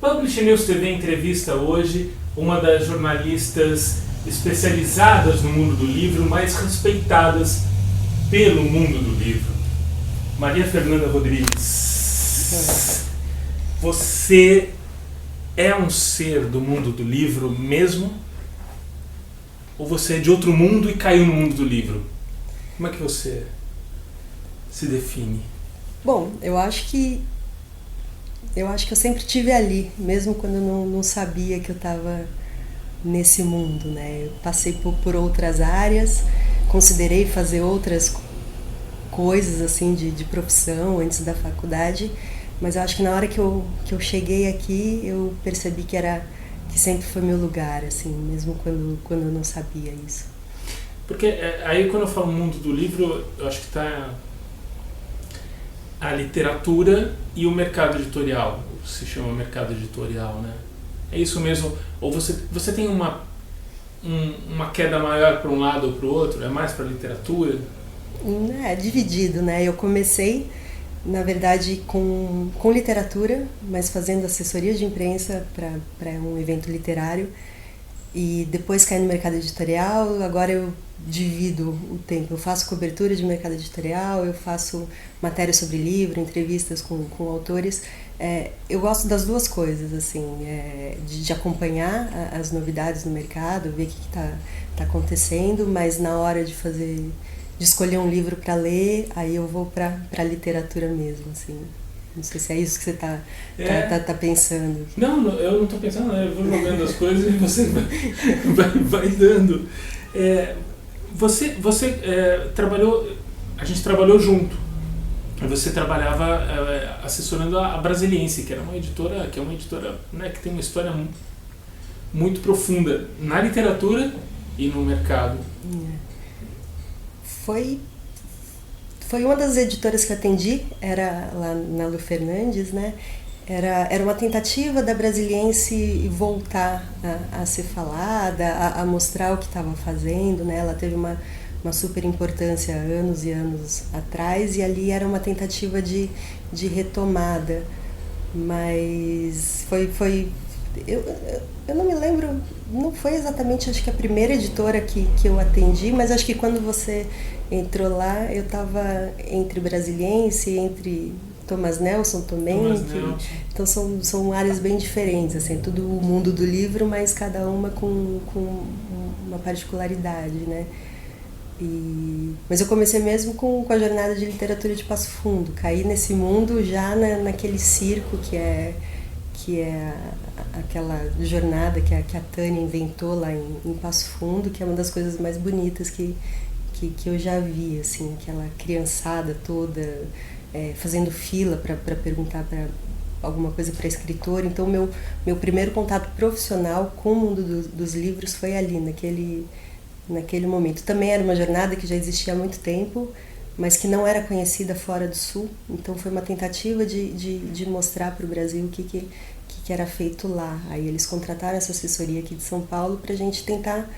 Publish News TV entrevista hoje uma das jornalistas especializadas no mundo do livro, mais respeitadas pelo mundo do livro, Maria Fernanda Rodrigues. Você é um ser do mundo do livro mesmo? Ou você é de outro mundo e caiu no mundo do livro? Como é que você se define? Bom, eu acho que eu sempre estive ali, mesmo quando eu não sabia que eu estava nesse mundo, né? Eu passei por outras áreas, considerei fazer outras coisas assim de profissão antes da faculdade, mas eu acho que na hora que eu cheguei aqui, eu percebi que sempre foi meu lugar, assim, mesmo quando eu não sabia isso. Porque aí quando eu falo mundo do livro, eu acho que está a literatura e o mercado editorial, se chama mercado editorial, né? É isso mesmo? Ou você tem uma queda maior para um lado ou para o outro? É mais para a literatura? É dividido, né? Eu comecei, na verdade, com literatura, mas fazendo assessoria de imprensa para um evento literário. E depois caí no mercado editorial. Agora eu divido o tempo. Eu faço cobertura de mercado editorial, eu faço matéria sobre livro, entrevistas com autores. Eu gosto das duas coisas, assim, de acompanhar as novidades no mercado, ver o que está acontecendo, mas na hora de escolher um livro para ler, aí eu vou para a literatura mesmo, assim. Não sei se é isso que você tá pensando. Não, eu não estou pensando, eu vou jogando as coisas e você vai dando. Você trabalhou, a gente trabalhou junto. Você trabalhava assessorando a Brasiliense, que é uma editora, né, que tem uma história muito profunda na literatura e no mercado. Foi uma das editoras que eu atendi, era lá na Lu Fernandes, né? Era uma tentativa da Brasiliense voltar a ser falada, a mostrar o que estava fazendo, né? Ela teve uma super importância anos e anos atrás, e ali era uma tentativa de retomada, mas eu não me lembro, não foi exatamente, acho que a primeira editora que eu atendi, mas acho que quando você entrou lá, eu estava entre Brasiliense, entre Thomas Nelson também, então são áreas bem diferentes, assim, tudo o mundo do livro, mas cada uma com uma particularidade, né? Mas eu comecei mesmo com a jornada de literatura de Passo Fundo, caí nesse mundo já naquele circo que é aquela jornada que a Tânia inventou lá em Passo Fundo, que é uma das coisas mais bonitas que eu já vi, assim, aquela criançada toda fazendo fila para perguntar para alguma coisa para escritor. Então meu primeiro contato profissional com o mundo dos livros foi ali, naquele momento. Também era uma jornada que já existia há muito tempo, mas que não era conhecida fora do Sul, então foi uma tentativa de mostrar para o Brasil o que era feito lá. Aí eles contrataram essa assessoria aqui de São Paulo para a gente tentar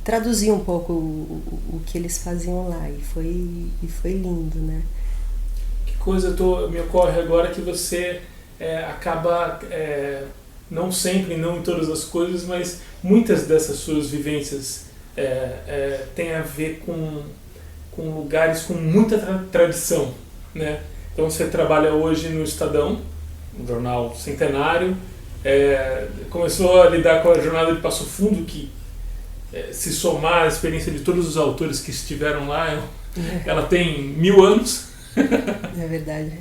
traduzir um pouco o que eles faziam lá, e foi lindo, né? Que coisa me ocorre agora que você acaba, não sempre, não em todas as coisas, mas muitas dessas suas vivências têm a ver com lugares com muita tradição, né? Então você trabalha hoje no Estadão, um jornal centenário, começou a lidar com a jornada de Passo Fundo, que se somar a experiência de todos os autores que estiveram lá, ela tem 1000 anos. É verdade.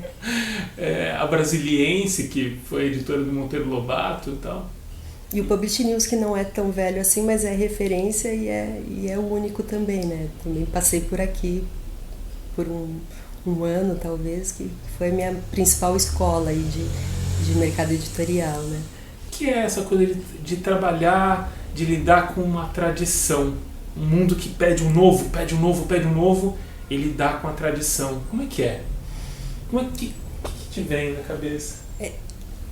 A Brasiliense, que foi editora do Monteiro Lobato e tal. E o Publish News, que não é tão velho assim, mas é referência e é o único também, né? Também passei por aqui por um ano, talvez, que foi a minha principal escola aí de mercado editorial, né? Que é essa coisa de trabalhar, de lidar com uma tradição. Um mundo que pede um novo, e lidar com a tradição. Como é que é? Como é que te vem na cabeça?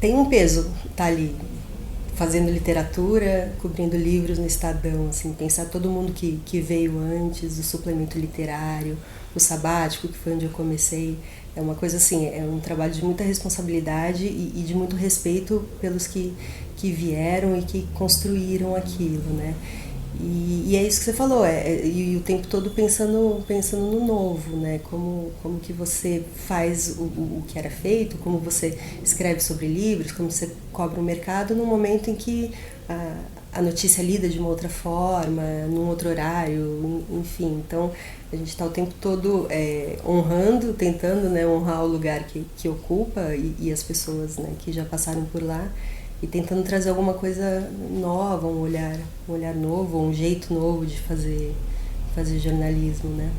Tem um peso, tá ali, fazendo literatura, cobrindo livros no Estadão, assim, pensar todo mundo que veio antes, o suplemento literário, o sabático, que foi onde eu comecei É uma coisa assim, é um trabalho de muita responsabilidade e de muito respeito pelos que vieram e que construíram aquilo, né? E é isso que você falou, e o tempo todo pensando no novo, né? Como que você faz o que era feito, como você escreve sobre livros, como você cobre o mercado no momento em que a notícia é lida de uma outra forma, num outro horário, enfim. Então, a gente está o tempo todo honrando, tentando, né, honrar o lugar que ocupa e as pessoas, né, que já passaram por lá, e tentando trazer alguma coisa nova, um olhar novo, um jeito novo de fazer jornalismo, né?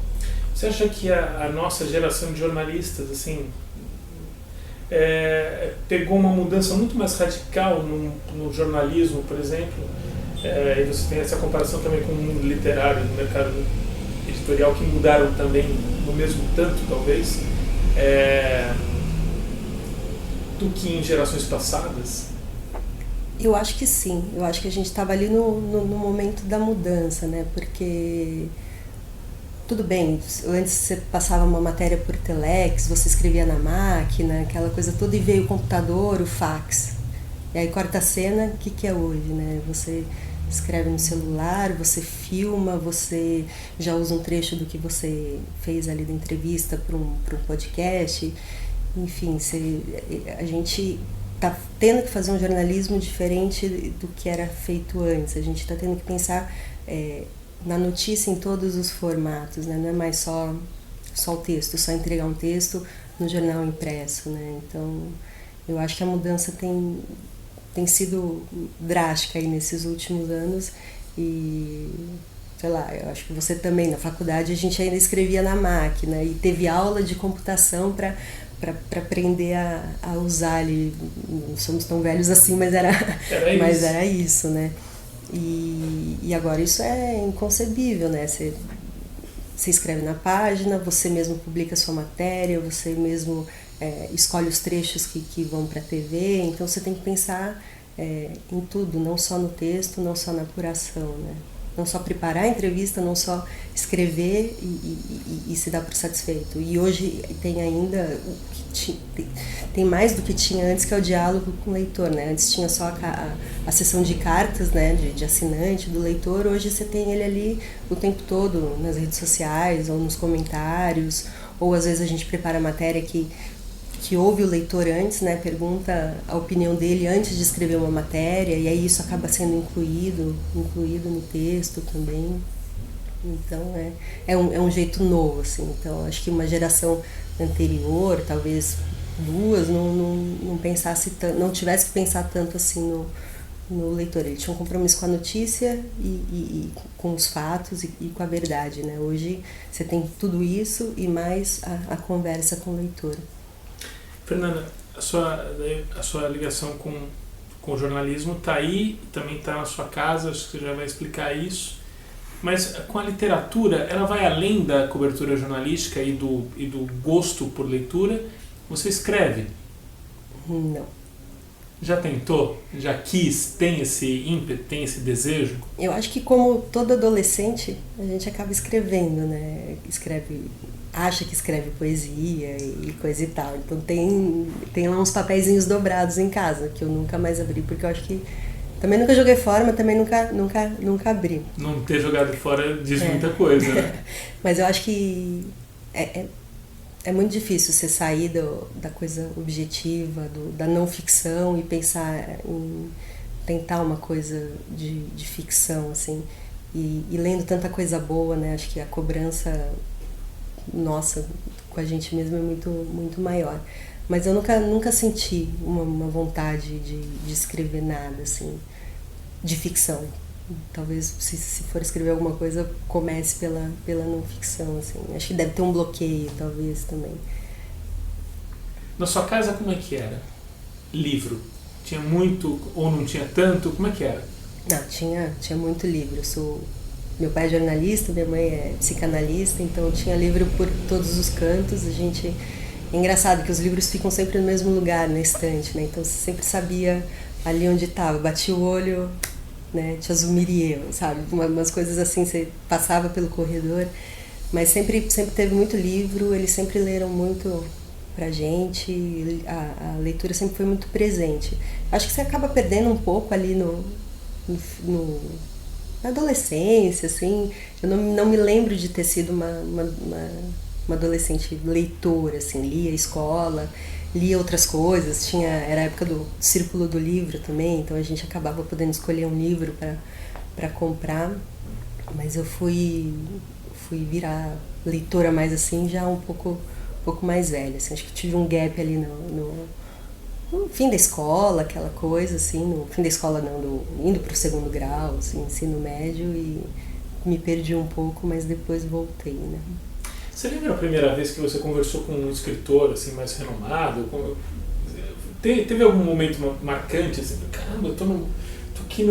Você acha que a nossa geração de jornalistas, assim, pegou uma mudança muito mais radical no jornalismo, por exemplo, e você tem essa comparação também com o mundo literário, no mercado editorial, que mudaram também no mesmo tanto, talvez, do que em gerações passadas? Eu acho que sim, eu acho que a gente estava ali no momento da mudança, né? Porque tudo bem, antes você passava uma matéria por telex, você escrevia na máquina, aquela coisa toda, e veio o computador, o fax. E aí corta a cena, o que é hoje, né? Você escreve no celular, você filma, você já usa um trecho do que você fez ali da entrevista para um podcast. Enfim, a gente está tendo que fazer um jornalismo diferente do que era feito antes. A gente está tendo que pensar na notícia em todos os formatos, né? Não é mais só o texto, só entregar um texto no jornal impresso, né? Então, eu acho que a mudança tem sido drástica aí nesses últimos anos e, sei lá, eu acho que você também, na faculdade, a gente ainda escrevia na máquina e teve aula de computação para aprender a usar ali. Não somos tão velhos assim, mas era isso, né? E agora isso é inconcebível, né? Você escreve na página, você mesmo publica a sua matéria, você mesmo escolhe os trechos que vão para a TV, então você tem que pensar em tudo, não só no texto, não só na apuração, né? Não só preparar a entrevista, não só escrever e se dar por satisfeito. E hoje tem ainda, tem mais do que tinha antes, que é o diálogo com o leitor, né? Antes tinha só a sessão de cartas, né, de assinante, do leitor. Hoje você tem ele ali o tempo todo nas redes sociais ou nos comentários, ou às vezes a gente prepara a matéria que ouve o leitor antes, né, pergunta a opinião dele antes de escrever uma matéria, e aí isso acaba sendo incluído no texto também. Então é um jeito novo, assim. Então acho que uma geração anterior, talvez duas, não pensasse tanto, não tivesse que pensar tanto assim no leitor. Ele tinha um compromisso com a notícia e com os fatos e com a verdade, né? Hoje você tem tudo isso e mais a conversa com o leitor. Fernanda, a sua ligação com o jornalismo está aí, também está na sua casa, acho que você já vai explicar isso, mas com a literatura, ela vai além da cobertura jornalística e do gosto por leitura? Você escreve? Não. Já tentou? Já quis? Tem esse ímpeto? Tem esse desejo? Eu acho que, como todo adolescente, a gente acaba escrevendo, né? Acha que escreve poesia e coisa e tal. Então tem lá uns papeizinhos dobrados em casa, que eu nunca mais abri, porque eu acho que... Também nunca joguei fora, mas também nunca abri. Não ter jogado fora diz muita coisa, né? Mas eu acho que é muito difícil você sair da coisa objetiva, da não ficção, e pensar em tentar uma coisa de ficção, assim. E lendo tanta coisa boa, né? Acho que a cobrança nossa com a gente mesmo é muito, muito maior. Mas eu nunca senti uma vontade de escrever nada, assim, de ficção. Talvez, se for escrever alguma coisa, comece pela não ficção, assim. Acho que deve ter um bloqueio, talvez, também. Na sua casa, como é que era? Livro? Tinha muito ou não tinha tanto? Como é que era? Não, tinha muito livro. Meu pai é jornalista, minha mãe é psicanalista, então tinha livro por todos os cantos. É engraçado que os livros ficam sempre no mesmo lugar, na estante, né? Então você sempre sabia ali onde estava, batia o olho, né? Tchazumirieu, sabe? Umas coisas assim, você passava pelo corredor, mas sempre teve muito livro, eles sempre leram muito pra gente, a leitura sempre foi muito presente. Acho que você acaba perdendo um pouco ali na adolescência, assim. Eu não me lembro de ter sido uma adolescente leitora, assim, lia escola, lia outras coisas, era a época do Círculo do Livro também, então a gente acabava podendo escolher um livro para comprar, mas eu fui virar leitora mais assim, já um pouco mais velha, assim, acho que tive um gap ali no fim da escola, aquela coisa, assim, no fim da escola não, indo para o segundo grau, assim, ensino médio, e me perdi um pouco, mas depois voltei, né. Você lembra a primeira vez que você conversou com um escritor assim, mais renomado? Teve algum momento marcante, assim, caramba, eu tô aqui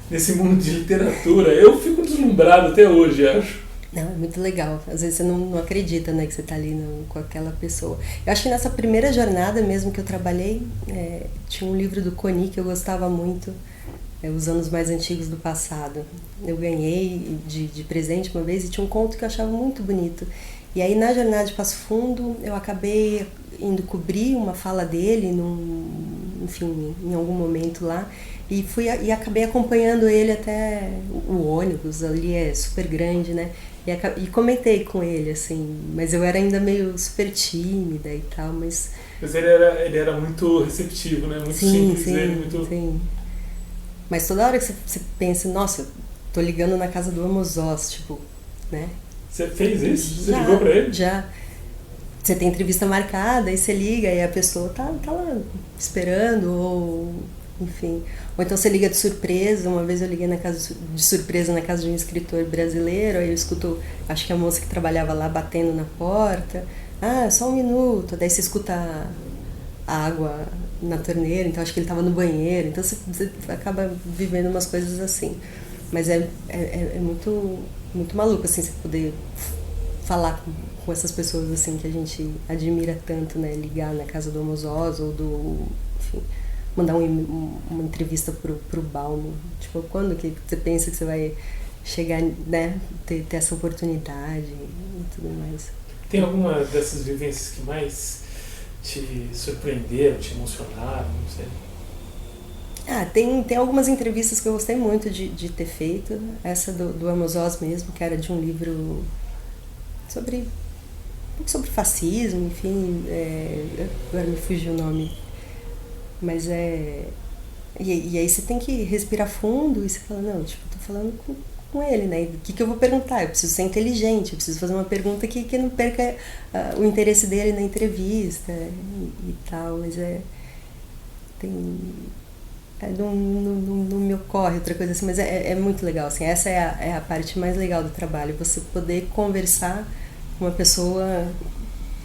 nesse mundo de literatura, eu fico deslumbrado até hoje, acho. Não, é muito legal. Às vezes você não acredita, né, que você está ali com aquela pessoa. Eu acho que nessa primeira jornada mesmo que eu trabalhei, tinha um livro do Coni que eu gostava muito, Os Anos Mais Antigos do Passado. Eu ganhei de presente uma vez e tinha um conto que eu achava muito bonito. E aí na jornada de Passo Fundo eu acabei indo cobrir uma fala dele, enfim, em algum momento lá. E acabei acompanhando ele até o ônibus, ali é super grande, né? E comentei com ele, assim, mas eu era ainda meio super tímida e tal, mas... Mas ele era muito receptivo, né? Muito simples, muito... Sim. Mas toda hora que você pensa, nossa, tô ligando na casa do Amos Oz, tipo, né? Você fez isso? Você ligou pra ele? Já. Você tem entrevista marcada, aí você liga e a pessoa tá lá esperando, ou enfim. Ou então você liga de surpresa. Uma vez eu liguei de surpresa na casa de um escritor brasileiro, aí eu escuto, acho que a moça que trabalhava lá batendo na porta. Ah, só um minuto. Daí você escuta a água na torneira, então acho que ele estava no banheiro. Então você acaba vivendo umas coisas assim. Mas é muito, muito maluco, assim, você poder falar com essas pessoas, assim, que a gente admira tanto, né? Ligar na casa do Amos Oz ou enfim, mandar uma entrevista pro Bauman. Tipo, quando que você pensa que você vai chegar, né? Ter essa oportunidade e tudo mais. Tem alguma dessas vivências que mais te surpreenderam, te emocionaram, não sei? Tem algumas entrevistas que eu gostei muito de ter feito. Essa do Amos Oz mesmo, que era de um livro sobre fascismo, enfim, agora me fugiu o nome. Mas e aí você tem que respirar fundo e você fala, não, tipo, eu tô falando com ele, né? O que eu vou perguntar? Eu preciso ser inteligente, eu preciso fazer uma pergunta que não perca o interesse dele na entrevista e tal, mas não me ocorre outra coisa assim, mas é muito legal, assim, essa é a parte mais legal do trabalho, você poder conversar com uma pessoa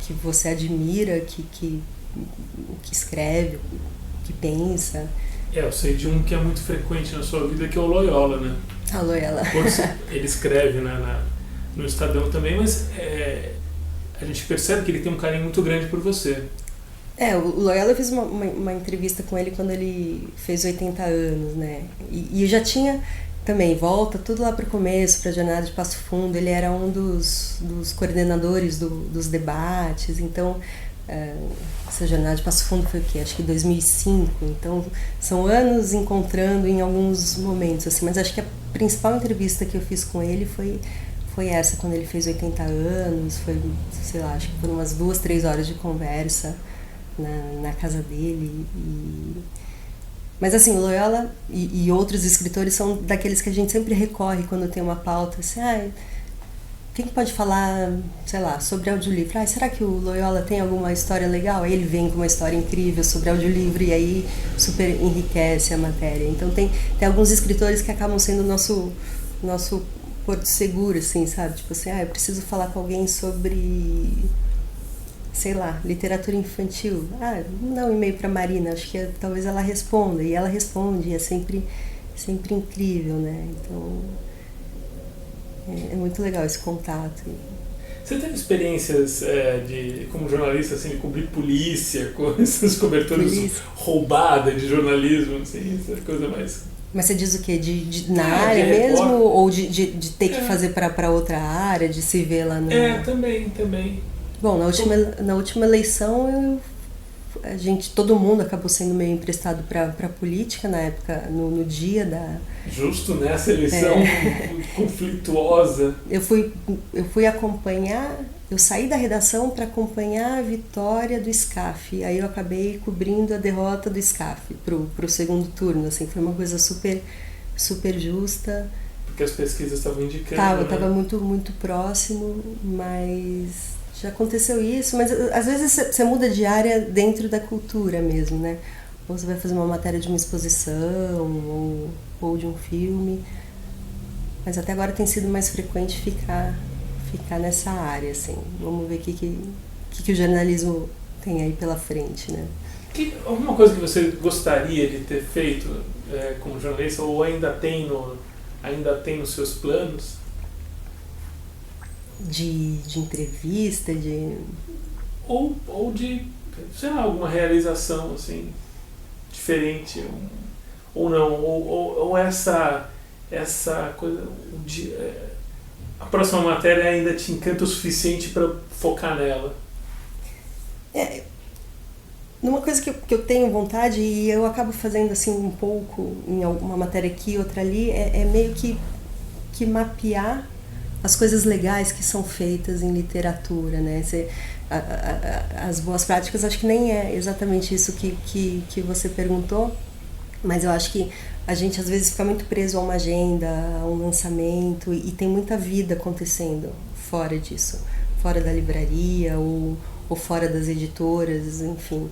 que você admira, que escreve, que pensa. Eu sei de um que é muito frequente na sua vida, que é o Loyola, né? A Loyola. Ele escreve, né, no Estadão também, mas a gente percebe que ele tem um carinho muito grande por você. O Loyola, eu fiz uma entrevista com ele quando ele fez 80 anos, né? E eu já tinha também, volta tudo lá para o começo, para a Jornada de Passo Fundo. Ele era um dos coordenadores dos debates, então essa Jornada de Passo Fundo foi o quê? Acho que 2005, então são anos encontrando em alguns momentos, assim, mas acho que a principal entrevista que eu fiz com ele foi essa, quando ele fez 80 anos, foi, sei lá, acho que foram umas 2-3 horas de conversa na casa dele. Mas assim, Loyola e outros escritores são daqueles que a gente sempre recorre quando tem uma pauta, assim, quem pode falar, sei lá, sobre audiolivro? Será que o Loyola tem alguma história legal? Aí ele vem com uma história incrível sobre audiolivro e aí super enriquece a matéria. Então tem alguns escritores que acabam sendo nosso porto seguro, assim, sabe? Tipo assim, eu preciso falar com alguém sobre, sei lá, literatura infantil. Não, e-mail para Marina, acho que talvez ela responda. E ela responde, é sempre incrível, né? Então é muito legal esse contato. Você teve experiências como jornalista, assim, de cobrir polícia, com essas coberturas roubadas de jornalismo, assim, essa coisa mais... Mas você diz o quê? Na área mesmo? Ou de ter que fazer para outra área, de se ver lá no... Também. Bom, na última eleição todo mundo acabou sendo meio emprestado para a política na época, no dia da... Justo nessa eleição conflituosa. Eu fui acompanhar, eu saí da redação para acompanhar a vitória do SCAF, aí eu acabei cobrindo a derrota do SCAF pro segundo turno, assim, foi uma coisa super, super justa. Porque as pesquisas estavam indicando, Tava muito, muito próximo, mas... Já aconteceu isso, mas às vezes você muda de área dentro da cultura mesmo, né? Ou você vai fazer uma matéria de uma exposição, ou de um filme. Mas até agora tem sido mais frequente ficar nessa área, assim. Vamos ver o que o jornalismo tem aí pela frente, né? Alguma coisa que você gostaria de ter feito como jornalista, ou ainda tem nos seus planos? De entrevista, ou de, sei lá, alguma realização assim diferente, ou não, ou essa coisa a próxima matéria ainda te encanta o suficiente para focar nela? Numa coisa que eu tenho vontade e eu acabo fazendo assim um pouco em alguma matéria aqui, outra ali, é meio que mapear as coisas legais que são feitas em literatura, né? As boas práticas, acho que nem é exatamente isso que você perguntou, mas eu acho que a gente às vezes fica muito preso a uma agenda, a um lançamento, e tem muita vida acontecendo fora disso, fora da livraria ou fora das editoras, enfim.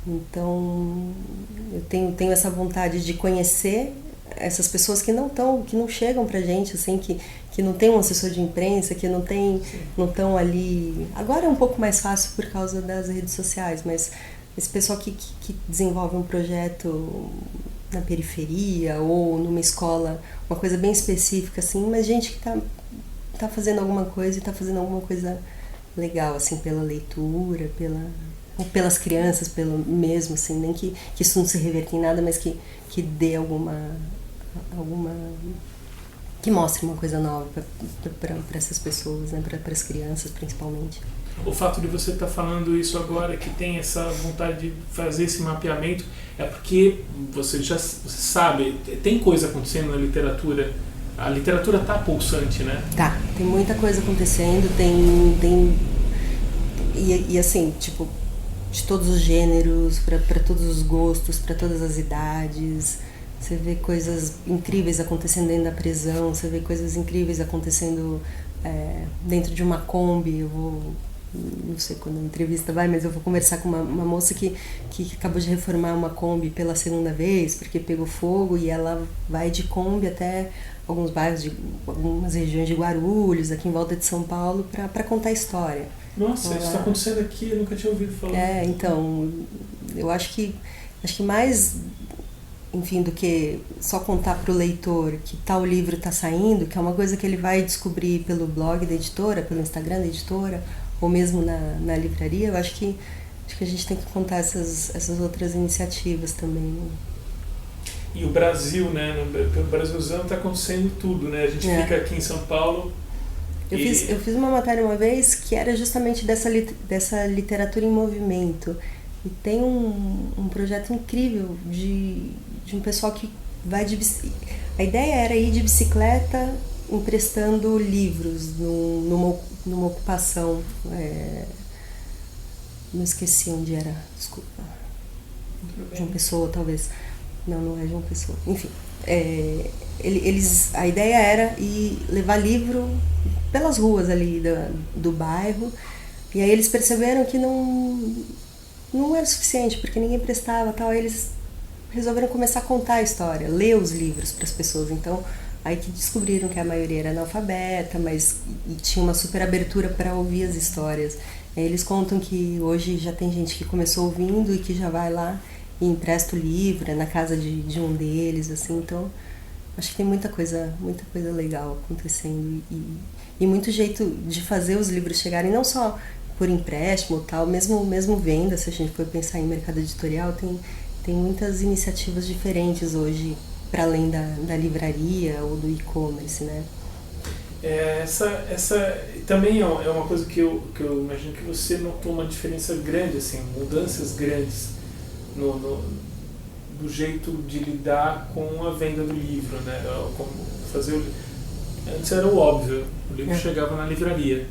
Então, eu tenho essa vontade de conhecer essas pessoas que não chegam pra gente, assim, que não tem um assessor de imprensa, que não estão ali... Agora é um pouco mais fácil por causa das redes sociais, mas esse pessoal que desenvolve um projeto na periferia ou numa escola, uma coisa bem específica, assim, mas gente que tá fazendo alguma coisa e tá fazendo alguma coisa legal, assim, pela leitura, pelas crianças, pelo mesmo, assim, nem que isso não se reverta em nada, mas que dê alguma que mostre uma coisa nova para essas pessoas, né, para as crianças principalmente. O fato de você estar falando isso agora, que tem essa vontade de fazer esse mapeamento, é porque você sabe, tem coisa acontecendo na literatura. A literatura tá pulsante, né? Tá, tem muita coisa acontecendo, e assim, tipo, de todos os gêneros, para todos os gostos, para todas as idades. Você vê coisas incríveis acontecendo dentro da prisão, você vê coisas incríveis acontecendo dentro de uma Kombi. Não sei quando a entrevista vai, mas eu vou conversar com uma moça que acabou de reformar uma Kombi pela segunda vez, porque pegou fogo, e ela vai de Kombi até alguns bairros, algumas regiões de Guarulhos, aqui em volta de São Paulo, para contar a história. Nossa, isso está acontecendo aqui, eu nunca tinha ouvido falar. Então, eu acho que mais... Enfim, do que só contar para o leitor que tal livro está saindo, que é uma coisa que ele vai descobrir pelo blog da editora, pelo Instagram da editora, ou mesmo na livraria. Eu acho que a gente tem que contar essas outras iniciativas também. E o Brasil, né? O Brasilzão está acontecendo tudo, né? A gente fica aqui em São Paulo. Eu fiz uma matéria uma vez que era justamente dessa literatura em movimento. E tem um projeto incrível de um pessoal que vai de bicicleta. A ideia era ir de bicicleta emprestando livros numa ocupação. Não esqueci onde era, desculpa. João Pessoa, talvez. Não é João Pessoa. Enfim, a ideia era ir levar livro pelas ruas ali do bairro. E aí eles perceberam que não era suficiente, porque ninguém prestava, tal. Aí eles resolveram começar a contar a história, ler os livros para as pessoas. Então, aí que descobriram que a maioria era analfabeta, mas tinha uma super abertura para ouvir as histórias. Aí eles contam que hoje já tem gente que começou ouvindo e que já vai lá e empresta o livro, na casa de um deles, assim. Então, acho que tem muita coisa legal acontecendo e muito jeito de fazer os livros chegarem, não só por empréstimo ou tal, mesmo venda. Se a gente for pensar em mercado editorial, tem muitas iniciativas diferentes hoje, para além da livraria ou do e-commerce, né? Essa também é uma coisa que eu imagino que você notou uma diferença grande, assim, mudanças grandes do jeito de lidar com a venda do livro, né? Como fazer antes era o óbvio, o livro chegava na livraria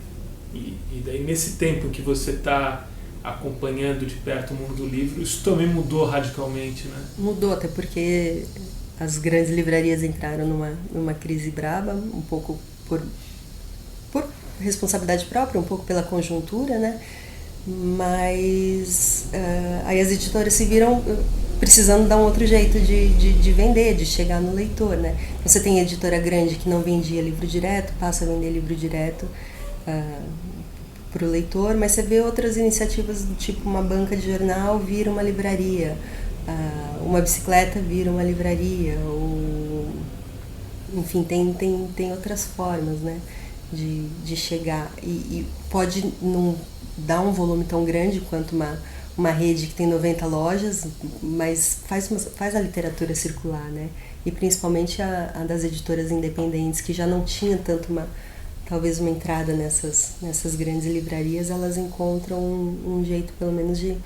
e daí nesse tempo que você está acompanhando de perto o mundo do livro, isso também mudou radicalmente, né? Mudou, até porque as grandes livrarias entraram numa crise braba, um pouco por responsabilidade própria, um pouco pela conjuntura, né? Mas aí as editoras se viram precisando dar um outro jeito de vender, de chegar no leitor, né? Você tem editora grande que não vendia livro direto, passa a vender livro direto para o leitor, mas você vê outras iniciativas do tipo uma banca de jornal vira uma livraria, uma bicicleta vira uma livraria, ou, enfim, tem outras formas, né, de chegar e pode não dar um volume tão grande quanto uma rede que tem 90 lojas, mas faz a literatura circular, né? E principalmente a das editoras independentes, que já não tinha tanto talvez uma entrada nessas grandes livrarias, elas encontram um jeito pelo menos de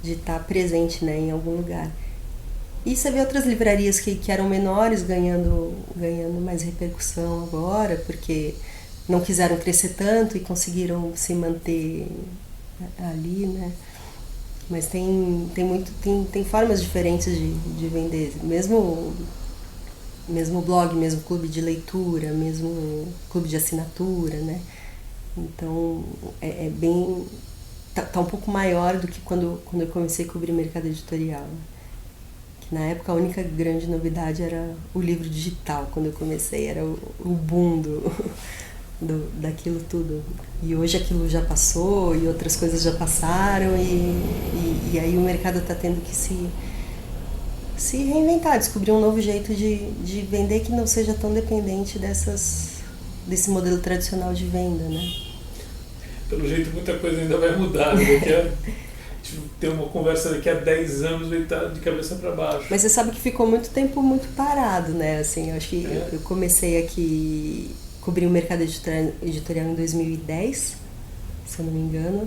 estar presente, né, em algum lugar. E você vê outras livrarias que eram menores ganhando mais repercussão agora, porque não quiseram crescer tanto e conseguiram se manter ali, né? Mas tem formas diferentes de vender, mesmo blog, mesmo clube de leitura, mesmo clube de assinatura, né? Então é bem tá um pouco maior do que quando eu comecei a cobrir mercado editorial, né? Que na época a única grande novidade era o livro digital. Quando eu comecei era o boom daquilo tudo. E hoje aquilo já passou e outras coisas já passaram e aí o mercado está tendo que se reinventar, descobrir um novo jeito de vender que não seja tão dependente desse modelo tradicional de venda, né? Pelo jeito muita coisa ainda vai mudar, né? Ter uma conversa daqui a 10 anos vai estar de cabeça para baixo. Mas você sabe que ficou muito tempo muito parado, né? Assim, eu acho que eu comecei aqui cobri o mercado editorial em 2010, se eu não me engano,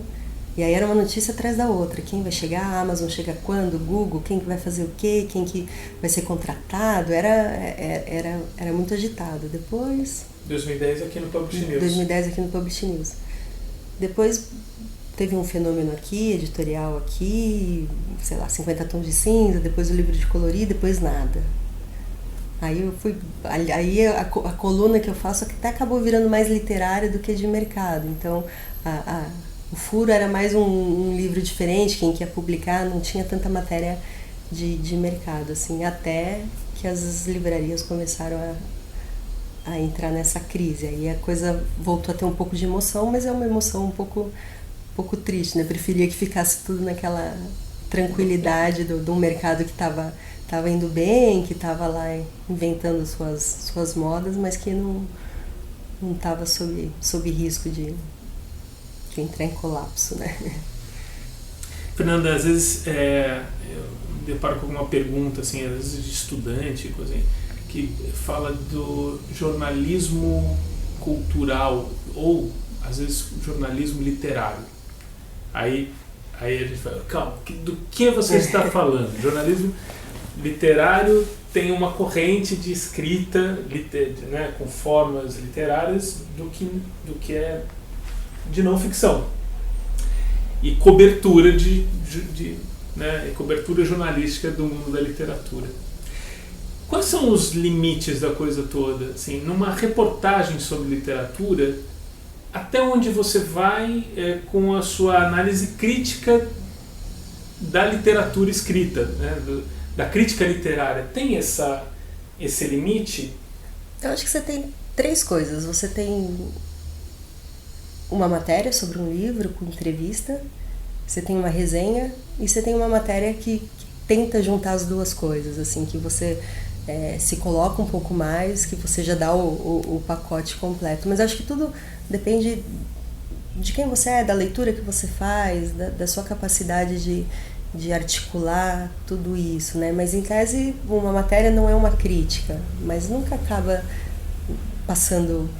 e aí era uma notícia atrás da outra. Quem vai chegar? A Amazon chega quando? Google? Quem que vai fazer o quê? Quem que vai ser contratado? Era muito agitado. Depois... 2010 aqui no Publish News. 2010 aqui no Publish News. Depois teve um fenômeno aqui, editorial aqui, sei lá, 50 tons de cinza, depois o livro de colorir, depois nada. Aí a coluna que eu faço até acabou virando mais literária do que de mercado. Então o furo era mais um livro diferente, quem quer publicar não tinha tanta matéria de mercado, assim, até que as livrarias começaram a entrar nessa crise. Aí a coisa voltou a ter um pouco de emoção, mas é uma emoção um pouco triste, né? Preferia que ficasse tudo naquela tranquilidade de um mercado que estava indo bem, que estava lá inventando suas modas, mas que não estava sob risco de entrar em colapso, né? Fernanda, às vezes eu me deparo com alguma pergunta, assim, às vezes de estudante, coisa assim, que fala do jornalismo cultural ou, às vezes, jornalismo literário. Aí a gente fala, calma, do que você está falando? Jornalismo literário tem uma corrente de escrita, né, com formas literárias do que é de não ficção e cobertura né, cobertura jornalística do mundo da literatura. Quais são os limites da coisa toda? Assim, numa reportagem sobre literatura, até onde você vai com a sua análise crítica da literatura escrita, né, da crítica literária? Tem esse limite? Eu acho que você tem 3 coisas. Você tem uma matéria sobre um livro com entrevista, você tem uma resenha e você tem uma matéria que tenta juntar as duas coisas, assim, que você se coloca um pouco mais, que você já dá o pacote completo. Mas acho que tudo depende de quem você é, da leitura que você faz, da sua capacidade de articular tudo isso, né? Mas em tese uma matéria não é uma crítica, mas nunca acaba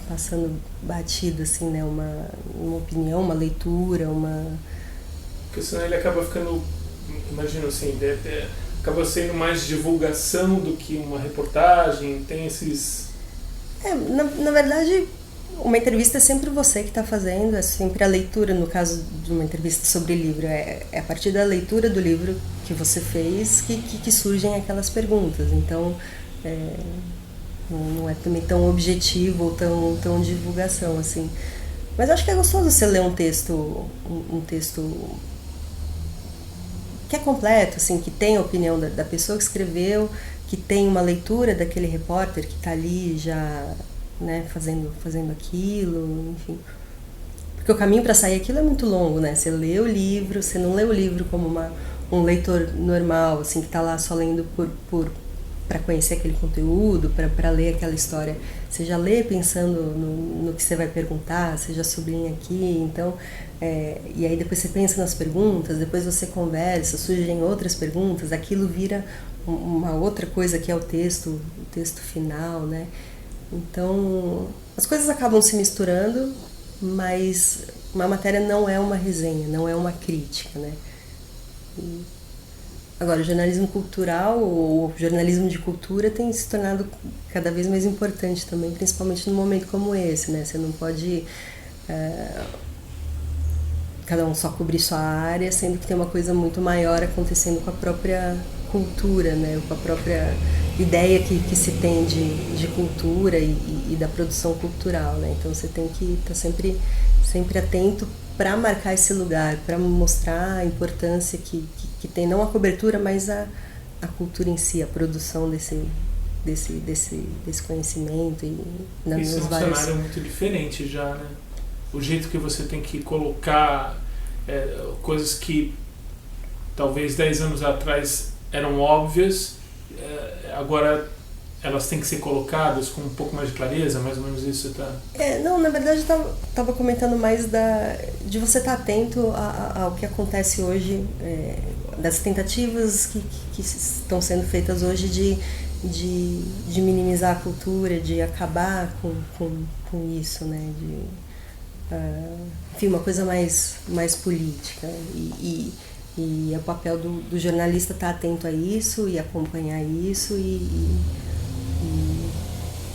passando batido, assim, né? Uma opinião, uma leitura, Porque senão ele acaba ficando, imagino assim, acaba sendo mais divulgação do que uma reportagem, tem esses... Na verdade, uma entrevista é sempre você que está fazendo, é sempre a leitura, no caso de uma entrevista sobre livro, é a partir da leitura do livro que você fez que surgem aquelas perguntas, então não é também tão objetivo ou tão divulgação, assim. Mas eu acho que é gostoso você ler um texto que é completo, assim, que tem a opinião da pessoa que escreveu, que tem uma leitura daquele repórter que está ali já, né, fazendo aquilo, enfim. Porque o caminho para sair aquilo é muito longo, né? Você lê o livro, você não lê o livro como um leitor normal, assim, que está lá só lendo para conhecer aquele conteúdo, para ler aquela história. Você já lê pensando no que você vai perguntar, você já sublinha aqui, então... e aí depois você pensa nas perguntas, depois você conversa, surgem outras perguntas, aquilo vira uma outra coisa que é o texto final, né? Então, as coisas acabam se misturando, mas uma matéria não é uma resenha, não é uma crítica, né? Agora, o jornalismo cultural ou jornalismo de cultura tem se tornado cada vez mais importante também, principalmente num momento como esse, né? Você não pode cada um só cobrir sua área, sendo que tem uma coisa muito maior acontecendo com a própria cultura, né? Com a própria ideia que se tem de cultura e da produção cultural, né? Então você tem que estar sempre atento para marcar esse lugar, para mostrar a importância que tem, não a cobertura, mas a cultura em si, a produção desse conhecimento. Isso é um cenário muito diferente já, né? O jeito que você tem que colocar coisas que talvez 10 anos atrás eram óbvias, agora elas têm que ser colocadas com um pouco mais de clareza, mais ou menos isso, tá? Não, na verdade eu estava comentando mais de você estar atento ao que acontece hoje, das tentativas que estão sendo feitas hoje de minimizar a cultura, de acabar com isso, né? Enfim, uma coisa mais política. E é o papel do jornalista estar atento a isso e acompanhar isso e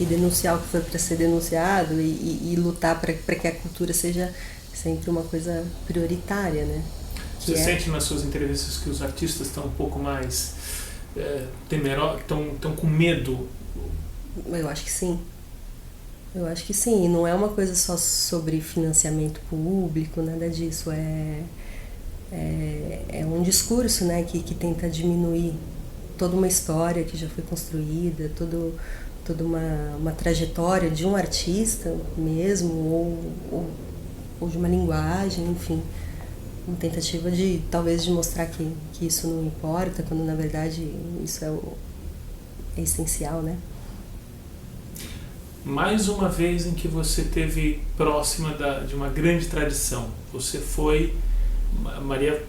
denunciar o que foi para ser denunciado e lutar para que a cultura seja sempre uma coisa prioritária, né? Você sente nas suas entrevistas que os artistas estão um pouco mais temerosos, estão com medo? Eu acho que sim. E não é uma coisa só sobre financiamento público, nada disso. É um discurso, né, que tenta diminuir toda uma história que já foi construída, toda uma trajetória de um artista mesmo, ou de uma linguagem, enfim. Uma tentativa talvez de mostrar que isso não importa, quando na verdade isso é essencial, né? Mais uma vez em que você esteve próxima de uma grande tradição. Você foi Maria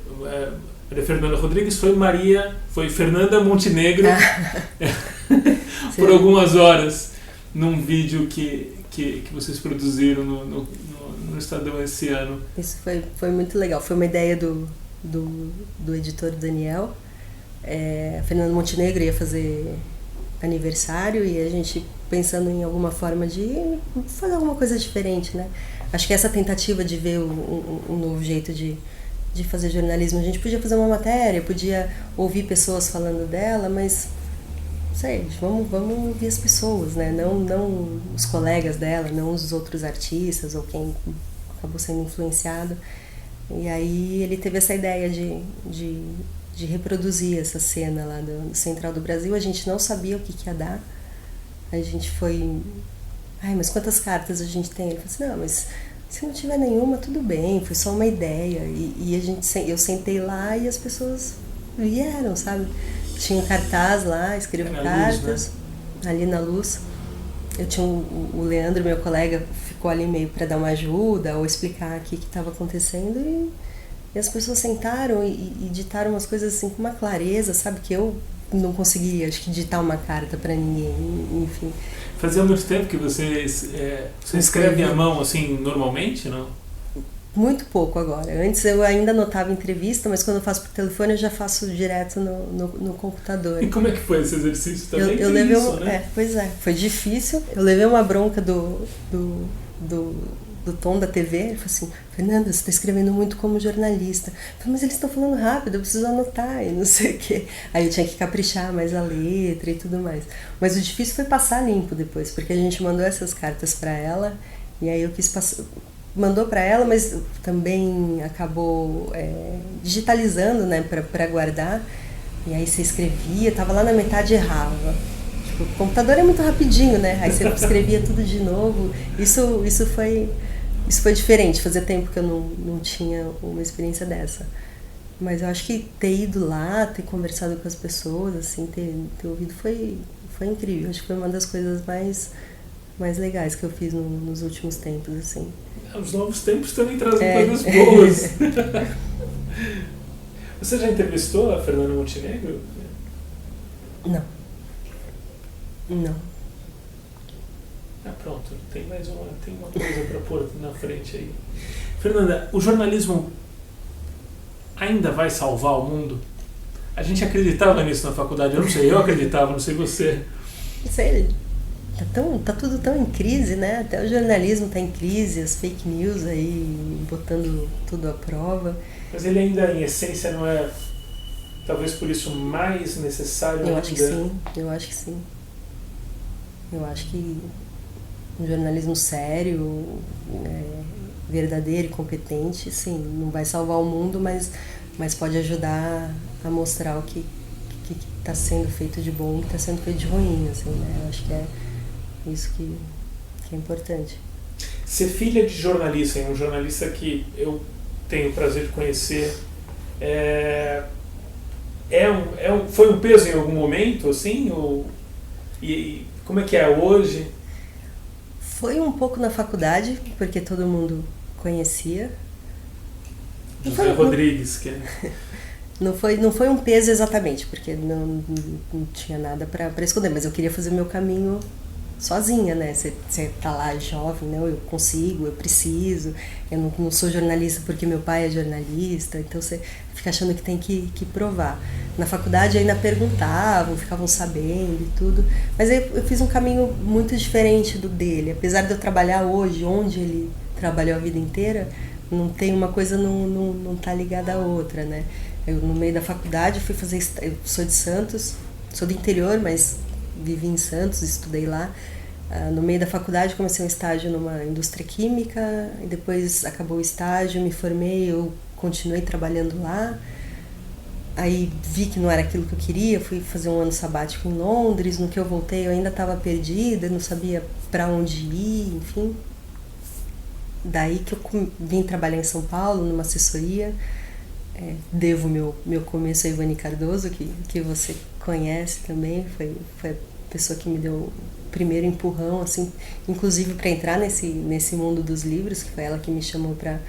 Fernanda Rodrigues, foi Fernanda Montenegro por algumas horas num vídeo que vocês produziram no Estadão esse ano. Isso foi muito legal. Foi uma ideia do editor Daniel. A Fernanda Montenegro ia fazer aniversário e a gente pensando em alguma forma de fazer alguma coisa diferente, né? Acho que essa tentativa de ver um novo jeito de fazer jornalismo, a gente podia fazer uma matéria, podia ouvir pessoas falando dela, mas não sei, vamos ouvir as pessoas, né? Não os colegas dela, não os outros artistas ou quem acabou sendo influenciado. E aí ele teve essa ideia de reproduzir essa cena lá do Central do Brasil. A gente não sabia o que ia dar. A gente foi... mas quantas cartas a gente tem? Ele falou assim, não, mas se não tiver nenhuma, tudo bem, foi só uma ideia. Eu sentei lá e as pessoas vieram, sabe? Tinha um cartaz lá, escrevo cartas, Luz, né? Ali na Luz. Eu tinha o Leandro, meu colega, ficou ali meio para dar uma ajuda ou explicar o que estava acontecendo e as pessoas sentaram e ditaram umas coisas assim com uma clareza, sabe? Que eu não consegui, acho que, digitar uma carta para ninguém, enfim. Fazia muito tempo que você escreve à mão, assim, normalmente, não? Muito pouco agora. Antes eu ainda anotava entrevista, mas quando eu faço por telefone eu já faço direto no computador. E como é que foi esse exercício também? Eu levei isso, né? pois é, foi difícil. Eu levei uma bronca do Tom da TV. Ele falou assim: Fernanda, você está escrevendo muito como jornalista. Eu falei: mas eles estão falando rápido, eu preciso anotar e não sei o quê. Aí eu tinha que caprichar mais a letra e tudo mais. Mas o difícil foi passar limpo depois, porque a gente mandou essas cartas para ela e aí eu quis passar. Mandou para ela, mas também acabou digitalizando, né, para guardar. E aí você escrevia, tava lá na metade e errava. Tipo, o computador é muito rapidinho, né? Aí você escrevia tudo de novo. Isso foi diferente. Fazia tempo que eu não tinha uma experiência dessa. Mas eu acho que ter ido lá, ter conversado com as pessoas, assim, ter ouvido foi incrível. Acho que foi uma das coisas mais legais que eu fiz nos últimos tempos, assim. Os novos tempos também trazem coisas boas. Você já entrevistou a Fernanda Montenegro? Não. Ah, pronto. Tem uma coisa para pôr na frente aí. Fernanda, o jornalismo ainda vai salvar o mundo? A gente acreditava nisso na faculdade. Eu não sei, eu acreditava, não sei você. Não sei. Tá tudo tão em crise, né? Até o jornalismo tá em crise, as fake news aí botando tudo à prova. Mas ele ainda, em essência, não é, talvez por isso, mais necessário ainda? Eu acho que sim. Eu acho que um jornalismo sério, verdadeiro e competente, sim, não vai salvar o mundo, mas pode ajudar a mostrar o que está sendo feito de bom e o que está sendo feito de ruim, assim, né? Eu acho que é isso que é importante. Ser filha de jornalista, um jornalista que eu tenho o prazer de conhecer, foi um peso em algum momento, assim? E como é que é hoje? Foi um pouco na faculdade, porque todo mundo conhecia. José Rodrigues, que é... Não foi um peso exatamente, porque não tinha nada para esconder, mas eu queria fazer meu caminho sozinha, né? Você tá lá jovem, né? Eu consigo, eu preciso, eu não sou jornalista porque meu pai é jornalista, então você fica achando que tem que provar. Na faculdade ainda perguntavam, ficavam sabendo e tudo, mas eu fiz um caminho muito diferente do dele. Apesar de eu trabalhar hoje onde ele trabalhou a vida inteira, não tem uma coisa não tá ligada à outra, né? Eu, no meio da faculdade, fui fazer... Eu sou de Santos, sou do interior, mas vivi em Santos, estudei lá. No meio da faculdade, comecei um estágio numa indústria química, e depois acabou o estágio, me formei, eu continuei trabalhando lá. Aí vi que não era aquilo que eu queria, fui fazer um ano sabático em Londres. No que eu voltei, eu ainda estava perdida, não sabia para onde ir, enfim. Daí que eu vim trabalhar em São Paulo, numa assessoria. Devo meu começo a Ivani Cardoso, que você conhece também, foi a pessoa que me deu o primeiro empurrão, assim, inclusive para entrar nesse mundo dos livros, que foi ela que me chamou para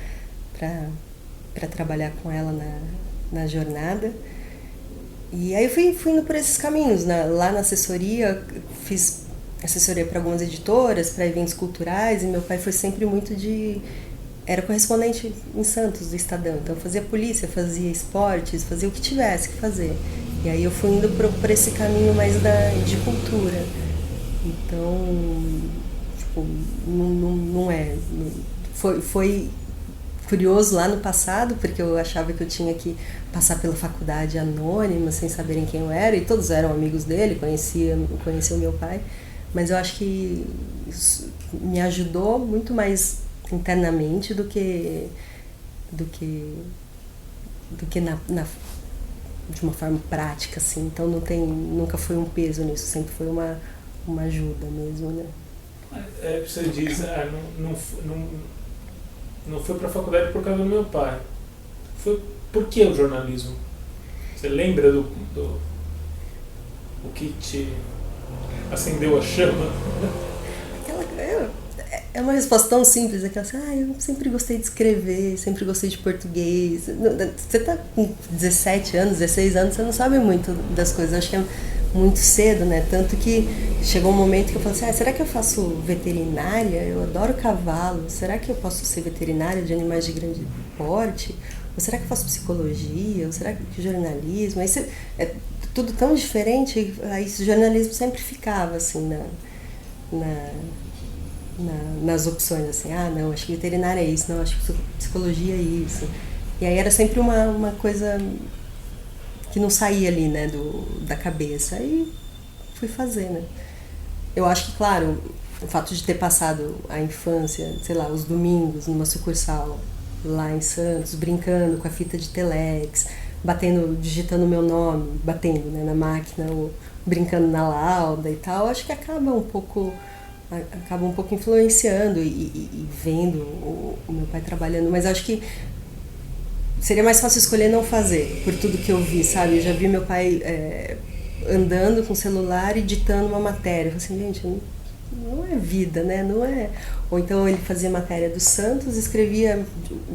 trabalhar com ela na jornada. E aí eu fui indo por esses caminhos, lá na assessoria, fiz assessoria para algumas editoras, para eventos culturais, e meu pai foi sempre muito era correspondente em Santos, do Estadão, então fazia polícia, fazia esportes, fazia o que tivesse que fazer. E aí eu fui indo por esse caminho mais de cultura. Então, tipo, não é... Foi curioso lá no passado, porque eu achava que eu tinha que passar pela faculdade anônima, sem saberem quem eu era, e todos eram amigos dele, conheciam o meu pai, mas eu acho que isso me ajudou muito mais internamente do que de uma forma prática, assim. Então nunca foi um peso nisso, sempre foi uma ajuda mesmo, né? Você diz, não foi para a faculdade por causa do meu pai. Por que o jornalismo? Você lembra do o que te acendeu a chama? é uma resposta tão simples, aquela assim, eu sempre gostei de escrever, sempre gostei de português. Você tá com 17 anos, 16 anos, você não sabe muito das coisas, acho que é muito cedo, né? Tanto que chegou um momento que eu falei assim, será que eu faço veterinária? Eu adoro cavalo, será que eu posso ser veterinária de animais de grande porte? Ou será que eu faço psicologia? Ou será que jornalismo? Aí é tudo tão diferente, aí o jornalismo sempre ficava assim nas opções, assim, não, acho que veterinária é isso, não, acho que psicologia é isso. E aí era sempre uma coisa que não saía ali, né, da cabeça. Aí fui fazer, né. Eu acho que, claro, o fato de ter passado a infância, sei lá, os domingos numa sucursal lá em Santos, brincando com a fita de telex, digitando o meu nome, batendo, né, na máquina, ou brincando na lauda e tal, acho que acaba um pouco influenciando e vendo o meu pai trabalhando, mas acho que seria mais fácil escolher não fazer, por tudo que eu vi, sabe? Eu já vi meu pai andando com o celular e ditando uma matéria. Eu falei assim, gente, não é vida, né? Não é... Ou então ele fazia matéria do Santos e escrevia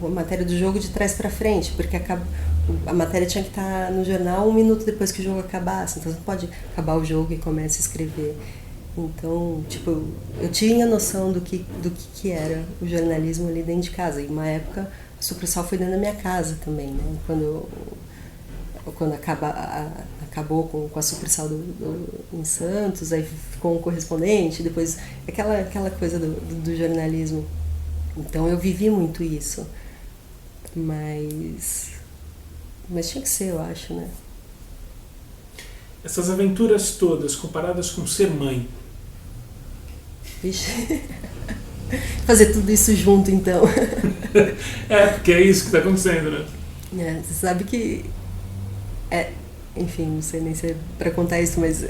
a matéria do jogo de trás para frente, porque a matéria tinha que estar no jornal 1 minuto depois que o jogo acabasse. Então você não pode acabar o jogo e começa a escrever. Então, tipo, eu tinha noção do que era o jornalismo ali dentro de casa. E uma época a sucursal foi dentro da minha casa também, né? Quando acabou com a sucursal em Santos, aí ficou um correspondente, depois aquela coisa do jornalismo. Então eu vivi muito isso. Mas tinha que ser, eu acho, né? Essas aventuras todas, comparadas com ser mãe. Vixe. Fazer tudo isso junto, então. Porque é isso que está acontecendo, né? Você sabe que... enfim, não sei nem se é pra contar isso, mas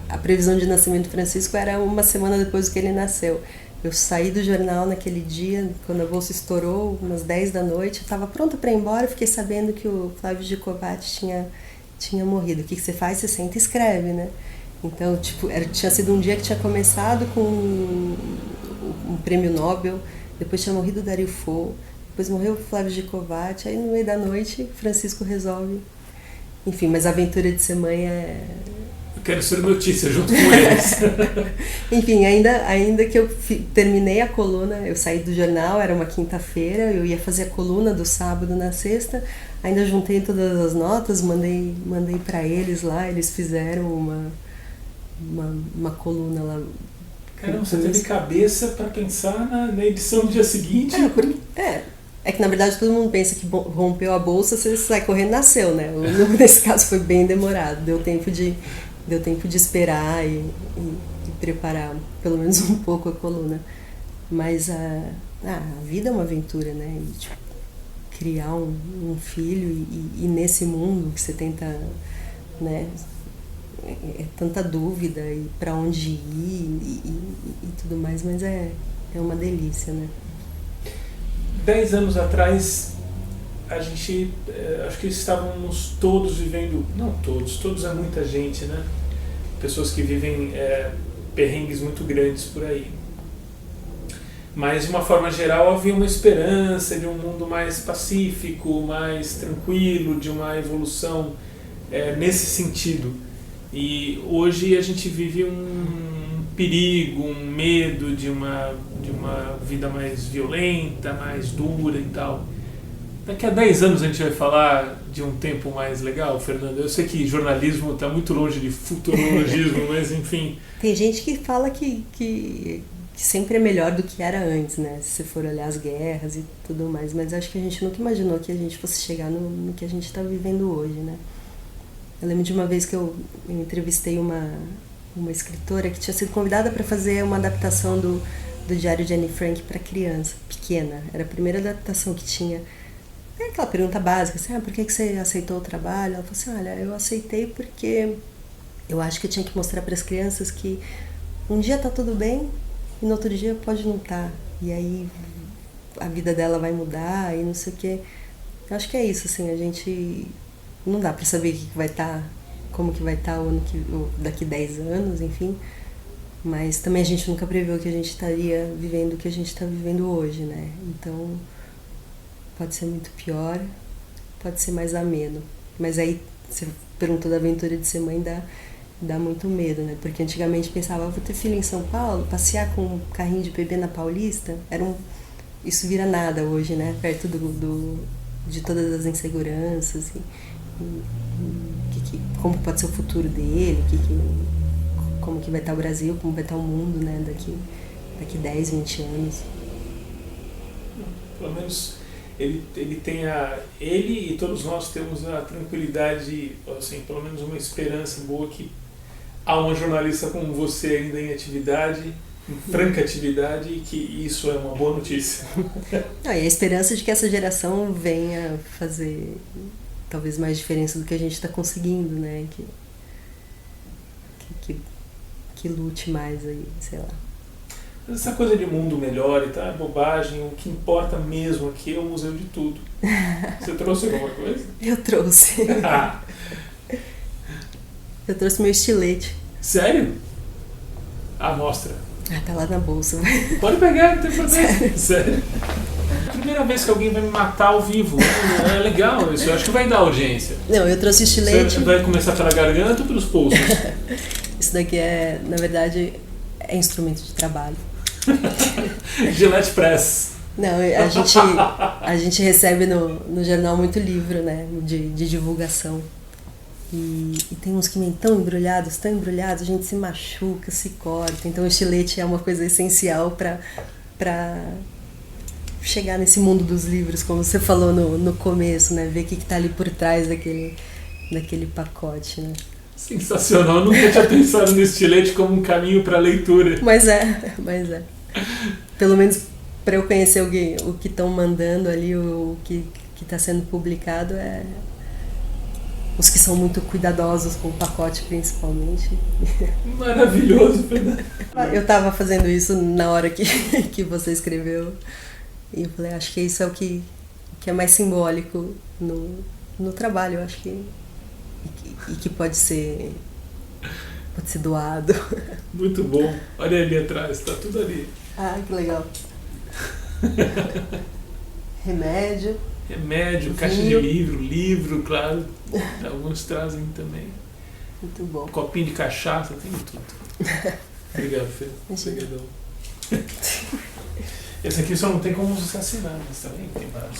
a previsão de nascimento do Francisco era 1 semana depois que ele nasceu. Eu saí do jornal naquele dia, quando a bolsa estourou, umas 10 da noite, eu estava pronta para ir embora, fiquei sabendo que o Flávio Gicovati tinha morrido. O que você faz? Você senta e escreve, né? Então, tipo, tinha sido um dia que tinha começado com um prêmio Nobel, depois tinha morrido o Dario Fo, depois morreu o Flávio Gicovati, aí no meio da noite Francisco resolve. Enfim, mas a aventura de ser mãe Eu quero ser notícia junto com eles. Enfim, ainda que eu terminei a coluna, eu saí do jornal, era uma quinta-feira, eu ia fazer a coluna do sábado na sexta, ainda juntei todas as notas, mandei para eles lá, eles fizeram uma coluna lá. Caramba, você teve cabeça para pensar na edição do dia seguinte? É que na verdade todo mundo pensa que rompeu a bolsa, você sai correndo, nasceu, né? Nesse caso foi bem demorado, deu tempo de esperar e preparar pelo menos um pouco a coluna. Mas a vida é uma aventura, né? E, tipo, criar um filho e nesse mundo que você tenta, né? É tanta dúvida e para onde ir e tudo mais, mas é uma delícia, né? 10 anos atrás, a gente, acho que estávamos todos vivendo, não todos é muita gente, né? Pessoas que vivem perrengues muito grandes por aí. Mas, de uma forma geral, havia uma esperança de um mundo mais pacífico, mais tranquilo, de uma evolução nesse sentido. E hoje a gente vive um perigo, um medo de uma vida mais violenta, mais dura e tal. Daqui a 10 anos a gente vai falar de um tempo mais legal, Fernanda? Eu sei que jornalismo está muito longe de futurologismo, mas enfim... Tem gente que fala que sempre é melhor do que era antes, né? Se você for olhar as guerras e tudo mais, mas acho que a gente nunca imaginou que a gente fosse chegar no que a gente está vivendo hoje, né? Eu lembro de uma vez que eu entrevistei uma escritora que tinha sido convidada para fazer uma adaptação do Diário de Anne Frank para criança pequena. Era a primeira adaptação que tinha. É aquela pergunta básica, assim, por que você aceitou o trabalho? Ela falou assim, olha, eu aceitei porque eu acho que eu tinha que mostrar para as crianças que um dia tá tudo bem e no outro dia pode não estar. E aí a vida dela vai mudar e não sei o quê. Eu acho que é isso, assim, a gente... Não dá para saber o que vai estar, como que vai estar daqui 10 anos, enfim. Mas também a gente nunca previu que a gente estaria vivendo o que a gente está vivendo hoje, né? Então, pode ser muito pior, pode ser mais ameno. Mas aí, você perguntou da aventura de ser mãe, dá muito medo, né? Porque antigamente pensava, vou ter filho em São Paulo, passear com um carrinho de bebê na Paulista, isso vira nada hoje, né? Perto de todas as inseguranças, como pode ser o futuro dele, como que vai estar o Brasil, como vai estar o mundo, né? Daqui 10, 20 anos. Pelo menos ele ele e todos nós temos a tranquilidade, assim, pelo menos uma esperança boa que há uma jornalista como você ainda em atividade, em franca atividade, e que isso é uma boa notícia. E a esperança de que essa geração venha fazer talvez mais diferença do que a gente está conseguindo, né? Que lute mais aí, sei lá. Essa coisa de mundo melhor e tal é bobagem. O que importa mesmo aqui é o Museu de Tudo. Você trouxe alguma coisa? Eu trouxe. Eu trouxe meu estilete. Sério? Mostra. Tá lá na bolsa. Pode pegar, não tem problema. Sério? Primeira vez que alguém vai me matar ao vivo. É legal isso. Eu acho que vai dar audiência. Não, eu trouxe estilete. Você vai começar pela garganta ou pelos pulsos? Isso daqui na verdade, é instrumento de trabalho. Gillette Press. Não, a gente recebe no jornal muito livro, né, de divulgação. E tem uns que vêm tão embrulhados, a gente se machuca, se corta. Então o estilete é uma coisa essencial para chegar nesse mundo dos livros, como você falou no começo, né, ver o que está ali por trás daquele pacote, né. Sensacional, eu nunca tinha pensado no estilete como um caminho para a leitura. Mas é. Pelo menos para eu conhecer o que estão mandando ali, o que está sendo publicado, os que são muito cuidadosos com o pacote, principalmente. Maravilhoso, Fernanda. Eu estava fazendo isso na hora que você escreveu, e eu falei, acho que isso é o que é mais simbólico no trabalho, eu acho que e que pode ser doado. Muito bom. Olha ali atrás, tá tudo ali. Que legal. Remédio, caixa de livro, claro. Alguns trazem também. Muito bom. Copinho de cachaça, tem tudo. Obrigado, Fê. Obrigadão. Esse aqui só não tem como você assinar, mas também tem vários.